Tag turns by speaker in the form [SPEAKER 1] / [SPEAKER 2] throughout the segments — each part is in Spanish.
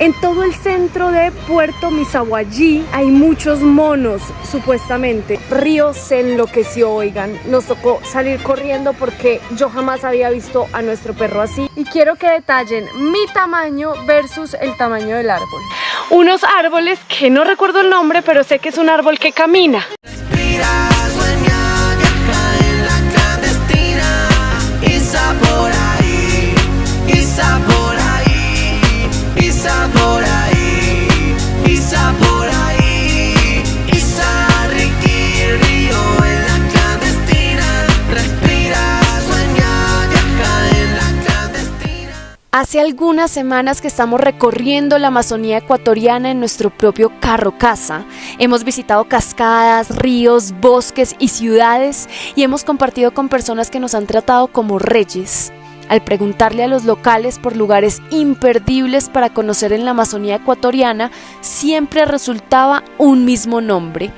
[SPEAKER 1] En todo el centro de Puerto Misahuallí hay muchos monos, supuestamente. Río se enloqueció, oigan. Nos tocó salir corriendo porque yo jamás había visto a nuestro perro así. Y quiero que detallen mi tamaño versus el tamaño del árbol. Unos árboles que no recuerdo el nombre, pero sé que es un árbol que camina. Hace algunas semanas que estamos recorriendo la Amazonía ecuatoriana en nuestro propio carro casa. Hemos visitado cascadas, ríos, bosques y ciudades y hemos compartido con personas que nos han tratado como reyes. Al preguntarle a los locales por lugares imperdibles para conocer en la Amazonía ecuatoriana, siempre resultaba un mismo nombre: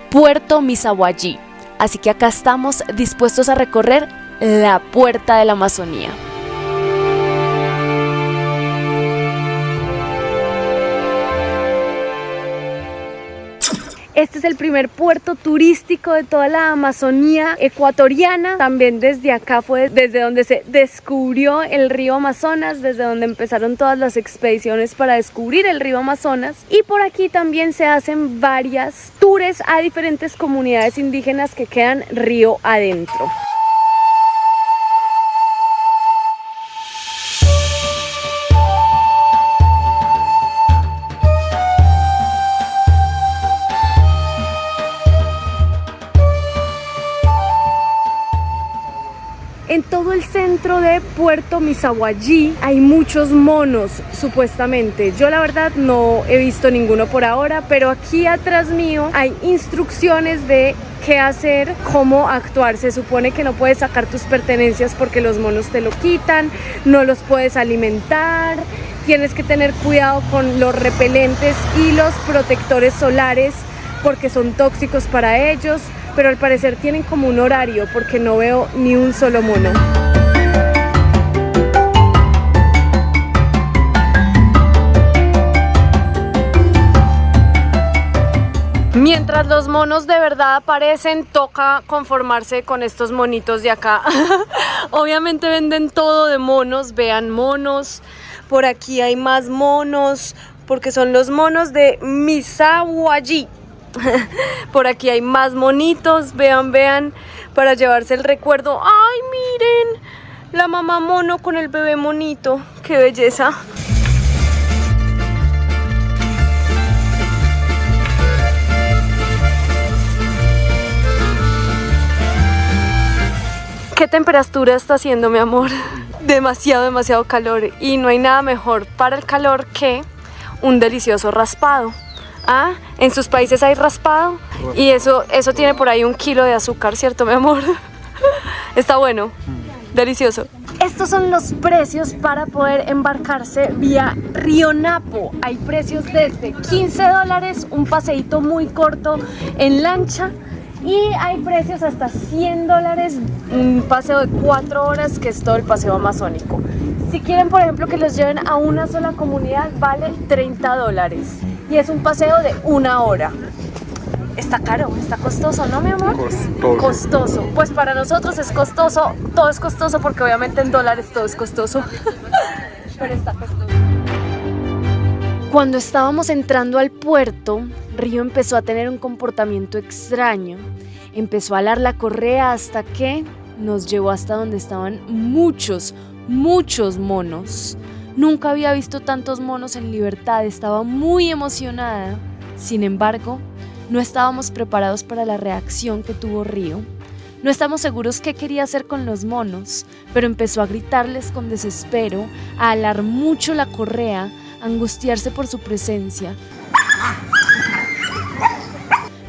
[SPEAKER 1] Puerto Misahuallí. Así que acá estamos dispuestos a recorrer la puerta de la Amazonía. Este es el primer puerto turístico de toda la Amazonía ecuatoriana. También desde acá fue desde donde se descubrió el río Amazonas, desde donde empezaron todas las expediciones para descubrir el río Amazonas. Y por aquí también se hacen varias tours a diferentes comunidades indígenas que quedan río adentro. En todo el centro de Puerto Misahuallí hay muchos monos, supuestamente. Yo la verdad no he visto ninguno por ahora, pero aquí atrás mío hay instrucciones de qué hacer, cómo actuar. Se supone que no puedes sacar tus pertenencias porque los monos te lo quitan, no los puedes alimentar, tienes que tener cuidado con los repelentes y los protectores solares porque son tóxicos para ellos. Pero al parecer tienen como un horario porque no veo ni un solo mono. Mientras los monos de verdad aparecen, toca conformarse con estos monitos de acá. Obviamente venden todo de monos, vean monos. Por aquí hay más monos porque son los monos de Misahuallí. Por aquí hay más monitos, vean, para llevarse el recuerdo. ¡Ay, miren! La mamá mono con el bebé monito. ¡Qué belleza! ¿Qué temperatura está haciendo, mi amor? Demasiado calor. Y no hay nada mejor para el calor que un delicioso raspado. Ah, en sus países hay raspado y eso tiene por ahí 1 kilo de azúcar, ¿cierto, mi amor? Está bueno, delicioso. Estos son los precios para poder embarcarse vía Río Napo. Hay precios desde $15, un paseíto muy corto en lancha, y hay precios hasta $100, un paseo de 4 horas, que es todo el paseo amazónico. Si quieren, por ejemplo, que los lleven a una sola comunidad, vale $30 y es un paseo de 1 hora. Está caro, está costoso, ¿no, mi amor? Costoso. Pues para nosotros es costoso, todo es costoso porque obviamente en dólares todo es costoso. Pero está costoso. Cuando estábamos entrando al puerto, Río empezó a tener un comportamiento extraño. Empezó a alar la correa hasta que nos llevó hasta donde estaban muchos monos. Nunca había visto tantos monos en libertad, estaba muy emocionada. Sin embargo, no estábamos preparados para la reacción que tuvo Río. No estamos seguros qué quería hacer con los monos, pero empezó a gritarles con desespero, a alar mucho la correa, a angustiarse por su presencia.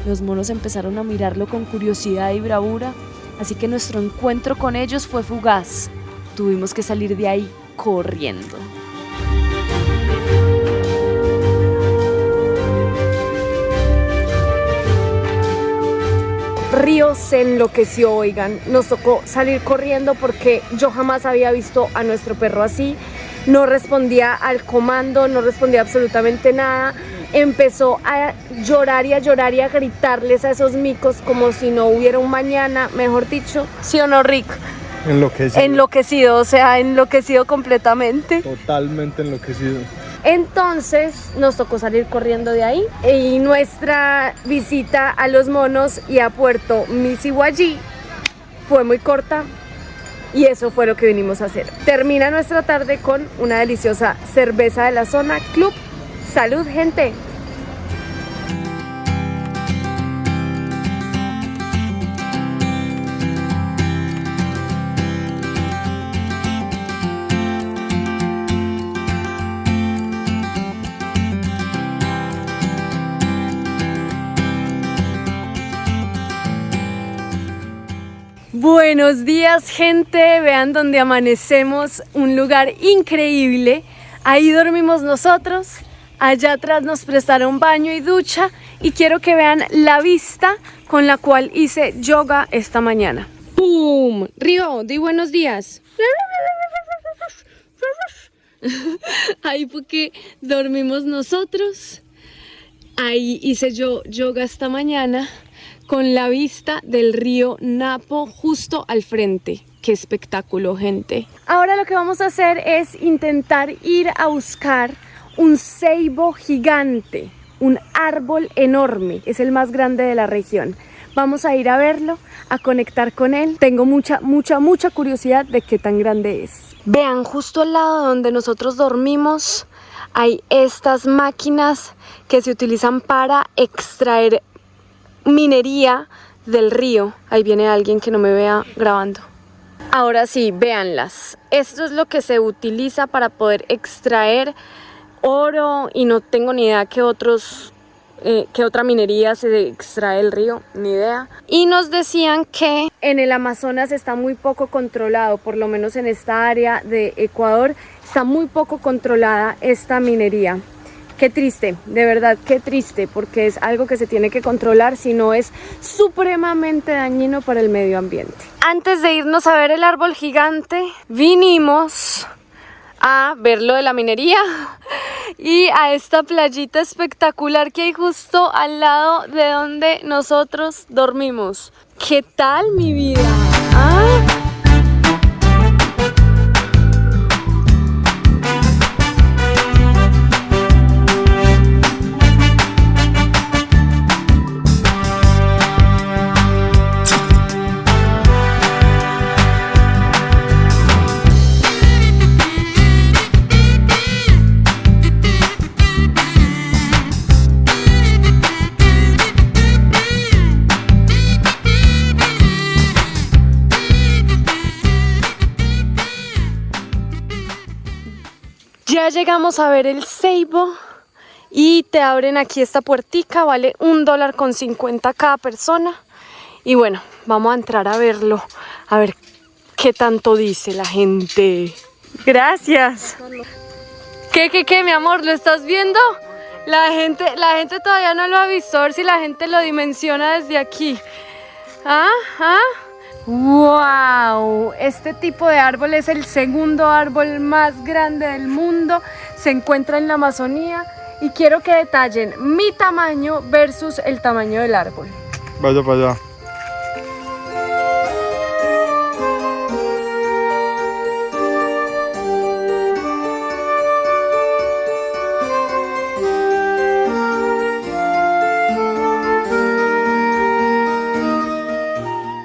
[SPEAKER 1] Los monos empezaron a mirarlo con curiosidad y bravura, así que nuestro encuentro con ellos fue fugaz. Tuvimos que salir de ahí corriendo. Río se enloqueció, oigan. Nos tocó salir corriendo porque yo jamás había visto a nuestro perro así. no respondía al comando, no respondía absolutamente nada. Empezó a llorar y a llorar y a gritarles a esos micos como si no hubiera un mañana, mejor dicho. ¿Sí o no, Rick?
[SPEAKER 2] Enloquecido.
[SPEAKER 1] Enloquecido, o sea, enloquecido completamente.
[SPEAKER 2] Totalmente enloquecido.
[SPEAKER 1] Entonces nos tocó salir corriendo de ahí y nuestra visita a los monos y a Puerto Misiwagi fue muy corta y eso fue lo que vinimos a hacer. Termina nuestra tarde con una deliciosa cerveza de la zona Club. ¡Salud, gente! Buenos días, gente, vean donde amanecemos, un lugar increíble. Ahí dormimos nosotros, allá atrás nos prestaron baño y ducha y quiero que vean la vista con la cual hice yoga esta mañana. ¡Pum! Río, di buenos días. Ahí fue que dormimos nosotros, ahí hice yo yoga esta mañana, con la vista del río Napo justo al frente. ¡Qué espectáculo, gente! Ahora lo que vamos a hacer es intentar ir a buscar un ceibo gigante, un árbol enorme, es el más grande de la región. Vamos a ir a verlo, a conectar con él. Tengo mucha curiosidad de qué tan grande es. Vean, justo al lado donde nosotros dormimos hay estas máquinas que se utilizan para extraer minería del río. Ahí viene alguien que no me vea grabando. Ahora sí, véanlas. Esto es lo que se utiliza para poder extraer oro y no tengo ni idea qué otra minería se extrae del río, ni idea. Y nos decían que en el Amazonas está muy poco controlado, por lo menos en esta área de Ecuador está muy poco controlada esta minería. Qué triste, de verdad, qué triste, porque es algo que se tiene que controlar, si no es supremamente dañino para el medio ambiente. Antes de irnos a ver el árbol gigante, vinimos a ver lo de la minería y a esta playita espectacular que hay justo al lado de donde nosotros dormimos. ¿Qué tal, mi vida? ¿Ah? Ya llegamos a ver el ceibo y te abren aquí esta puertica, vale $1.50 cada persona. Y bueno, vamos a entrar a verlo, a ver qué tanto dice la gente. Gracias. ¿Qué, mi amor? ¿Lo estás viendo? La gente todavía no lo ha visto, a ver si la gente lo dimensiona desde aquí. ¡Wow! Este tipo de árbol es el segundo árbol más grande del mundo. Se encuentra en la Amazonía y quiero que detallen mi tamaño versus el tamaño del árbol.
[SPEAKER 2] Vaya para allá.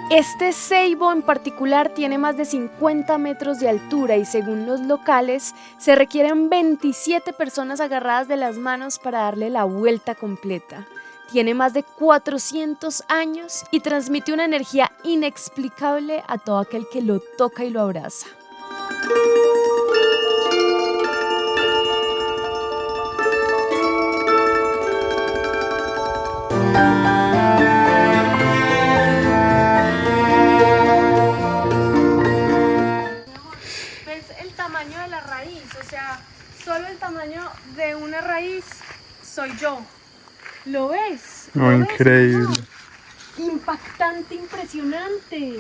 [SPEAKER 1] Este ceibo en particular tiene más de 50 metros de altura y según los locales se requieren 27 personas agarradas de las manos para darle la vuelta completa. Tiene más de 400 años y transmite una energía inexplicable a todo aquel que lo toca y lo abraza. Solo el tamaño de una raíz soy yo. ¿Lo ves?
[SPEAKER 2] Oh, increíble.
[SPEAKER 1] Impactante, impresionante.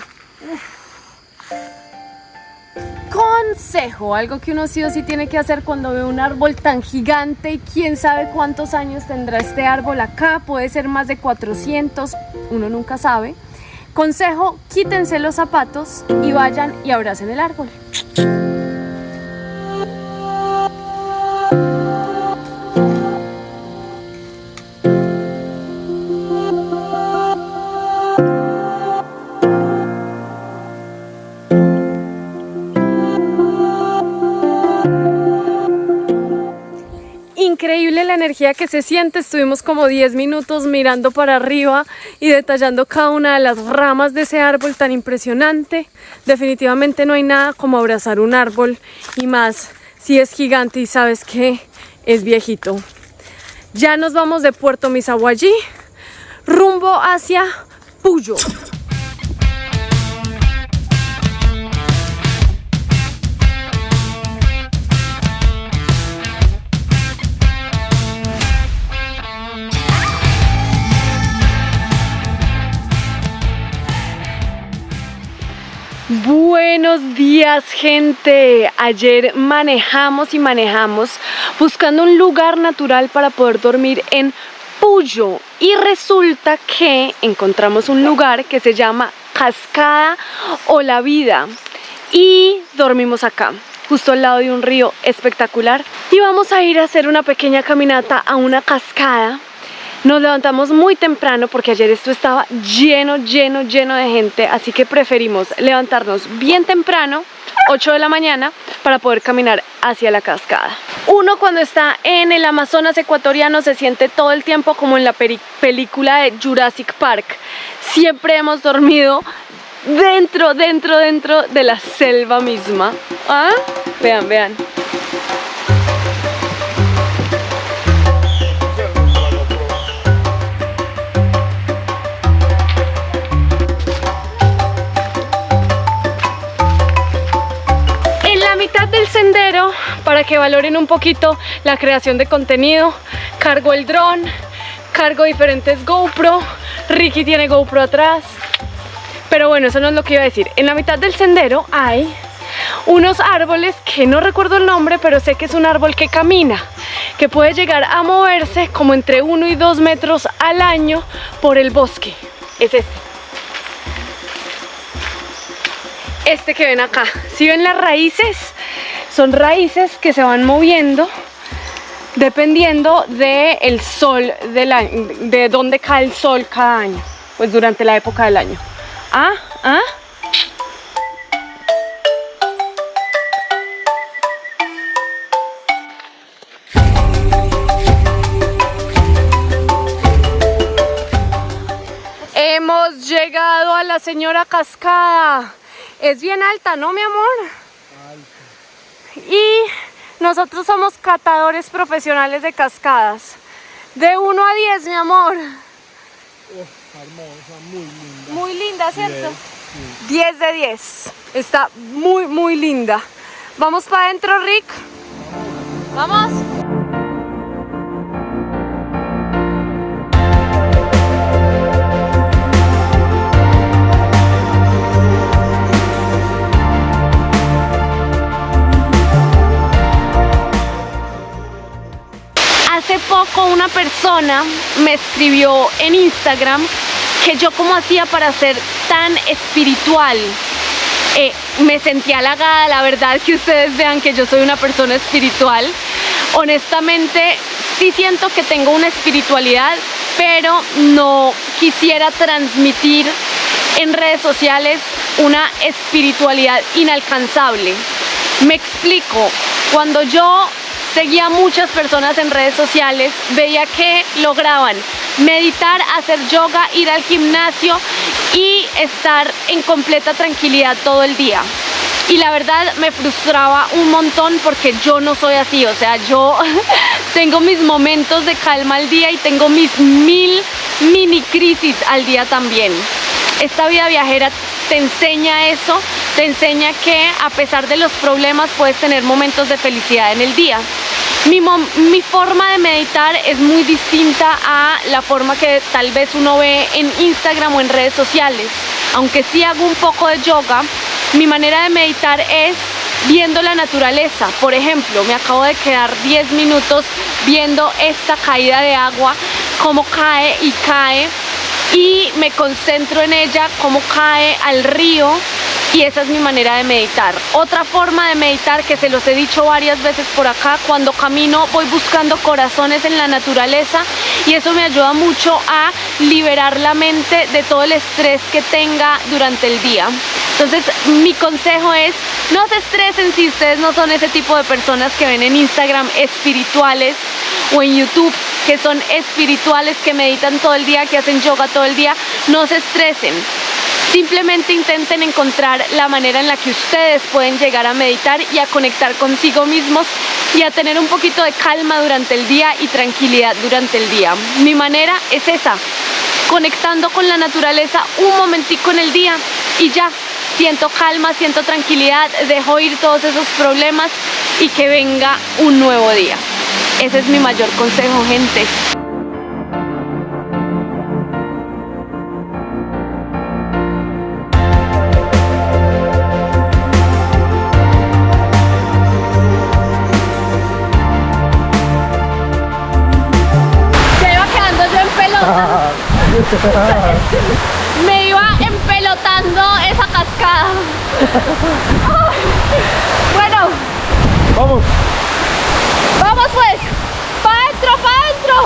[SPEAKER 1] Uf. Consejo, algo que uno sí o sí tiene que hacer cuando ve un árbol tan gigante y quién sabe cuántos años tendrá este árbol acá, puede ser más de 400, uno nunca sabe. Consejo, quítense los zapatos y vayan y abracen el árbol. Increíble la energía que se siente. Estuvimos como 10 minutos mirando para arriba y detallando cada una de las ramas de ese árbol tan impresionante. Definitivamente no hay nada como abrazar un árbol, y más si es gigante y sabes que es viejito. Ya nos vamos de Puerto Misahuallí rumbo hacia Puyo. Buenos días, gente. Ayer manejamos buscando un lugar natural para poder dormir en Puyo, y resulta que encontramos un lugar que se llama Cascada o La Vida y dormimos acá, justo al lado de un río espectacular, y vamos a ir a hacer una pequeña caminata a una cascada. Nos levantamos muy temprano porque ayer esto estaba lleno de gente, así que preferimos levantarnos bien temprano, 8 de la mañana, para poder caminar hacia la cascada. Uno cuando está en el Amazonas ecuatoriano se siente todo el tiempo como en la película de Jurassic Park. Siempre hemos dormido dentro de la selva misma. ¿Ah? Vean. Mitad del sendero, para que valoren un poquito la creación de contenido, cargo el dron, cargo diferentes GoPro, Ricky tiene GoPro atrás, pero bueno, eso no es lo que iba a decir. En la mitad del sendero hay unos árboles que no recuerdo el nombre, pero sé que es un árbol que camina, que puede llegar a moverse como entre 1 y 2 metros al año por el bosque. Es este que ven acá. Si ven las raíces, son raíces que se van moviendo dependiendo del sol de dónde cae el sol cada año, pues durante la época del año. Hemos llegado a la señora cascada. Es bien alta, ¿no, mi amor? Alta. Y nosotros somos catadores profesionales de cascadas. De 1 a 10, mi amor.
[SPEAKER 2] Hermosa, muy linda.
[SPEAKER 1] Muy linda, ¿cierto?
[SPEAKER 2] 10, sí.
[SPEAKER 1] 10 de 10. Está muy linda. ¿Vamos para adentro, Rick? ¿Vamos? Hace poco una persona me escribió en Instagram que yo cómo hacía para ser tan espiritual. Me sentí halagada, la verdad, que ustedes vean que yo soy una persona espiritual. Honestamente, sí siento que tengo una espiritualidad, pero no quisiera transmitir en redes sociales una espiritualidad inalcanzable. Me explico. Cuando yo seguía a muchas personas en redes sociales, veía que lograban meditar, hacer yoga, ir al gimnasio y estar en completa tranquilidad todo el día. Y la verdad me frustraba un montón porque yo no soy así, o sea, yo tengo mis momentos de calma al día y tengo mis 1000 mini crisis al día también. Esta vida viajera te enseña eso, te enseña que a pesar de los problemas puedes tener momentos de felicidad en el día. Mi forma de meditar es muy distinta a la forma que tal vez uno ve en Instagram o en redes sociales. Aunque sí hago un poco de yoga, mi manera de meditar es viendo la naturaleza. Por ejemplo, me acabo de quedar 10 minutos viendo esta caída de agua, cómo cae y cae, y me concentro en ella, cómo cae al río, y esa es mi manera de meditar. Otra forma de meditar, que se los he dicho varias veces por acá, cuando camino voy buscando corazones en la naturaleza, y eso me ayuda mucho a liberar la mente de todo el estrés que tenga durante el día. Entonces mi consejo es, no se estresen si ustedes no son ese tipo de personas que ven en Instagram espirituales o en YouTube que son espirituales, que meditan todo el día, que hacen yoga todo el día. No se estresen. Simplemente intenten encontrar la manera en la que ustedes pueden llegar a meditar y a conectar consigo mismos y a tener un poquito de calma durante el día y tranquilidad durante el día. Mi manera es esa, conectando con la naturaleza un momentico en el día y ya, siento calma, siento tranquilidad, dejo ir todos esos problemas y que venga un nuevo día. Ese es mi mayor consejo, gente. Me iba empelotando esa cascada. Bueno,
[SPEAKER 2] Vamos.
[SPEAKER 1] vamos pues. ¡Pa' adentro, pa' adentro!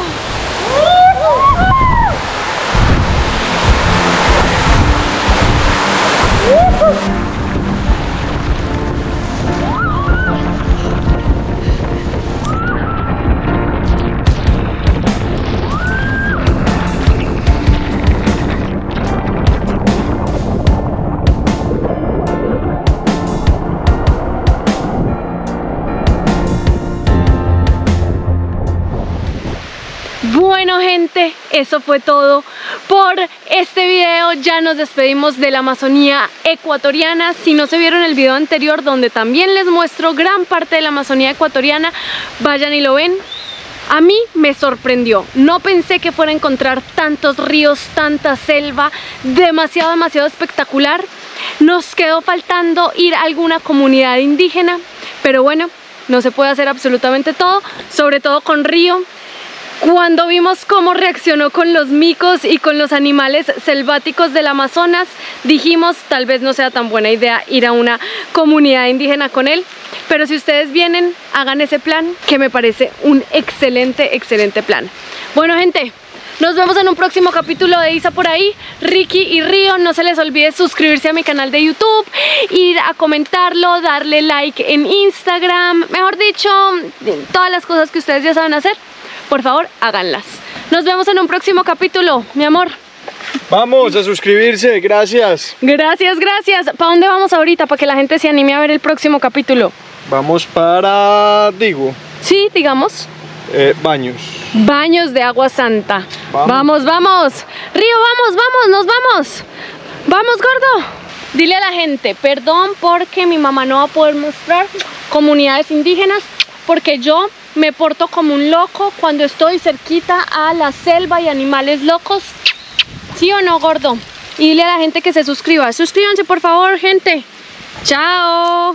[SPEAKER 1] Bueno, gente, eso fue todo por este video. Ya nos despedimos de la Amazonía ecuatoriana. Si no se vieron el video anterior, donde también les muestro gran parte de la Amazonía ecuatoriana, vayan y lo ven. A mí me sorprendió, no pensé que fuera a encontrar tantos ríos, tanta selva, demasiado espectacular. Nos quedó faltando ir a alguna comunidad indígena, pero bueno, no se puede hacer absolutamente todo, sobre todo con Río. Cuando vimos cómo reaccionó con los micos y con los animales selváticos del Amazonas, dijimos tal vez no sea tan buena idea ir a una comunidad indígena con él. Pero si ustedes vienen, hagan ese plan, que me parece un excelente plan. Bueno, gente, nos vemos en un próximo capítulo de Isa por ahí. Ricky y Río, no se les olvide suscribirse a mi canal de YouTube, ir a comentarlo, darle like en Instagram, mejor dicho, todas las cosas que ustedes ya saben hacer. Por favor, háganlas. Nos vemos en un próximo capítulo, mi amor.
[SPEAKER 2] Vamos a suscribirse, gracias.
[SPEAKER 1] Gracias. ¿Para dónde vamos ahorita? Para que la gente se anime a ver el próximo capítulo.
[SPEAKER 2] Vamos para, digo,
[SPEAKER 1] Sí, digamos.
[SPEAKER 2] Baños.
[SPEAKER 1] Baños de agua santa. Vamos. Río, nos vamos. Vamos, gordo. Dile a la gente, perdón porque mi mamá no va a poder mostrar comunidades indígenas, porque yo me porto como un loco cuando estoy cerquita a la selva y animales locos. ¿Sí o no, gordo? Y dile a la gente que se suscriba. Suscríbanse, por favor, gente. Chao.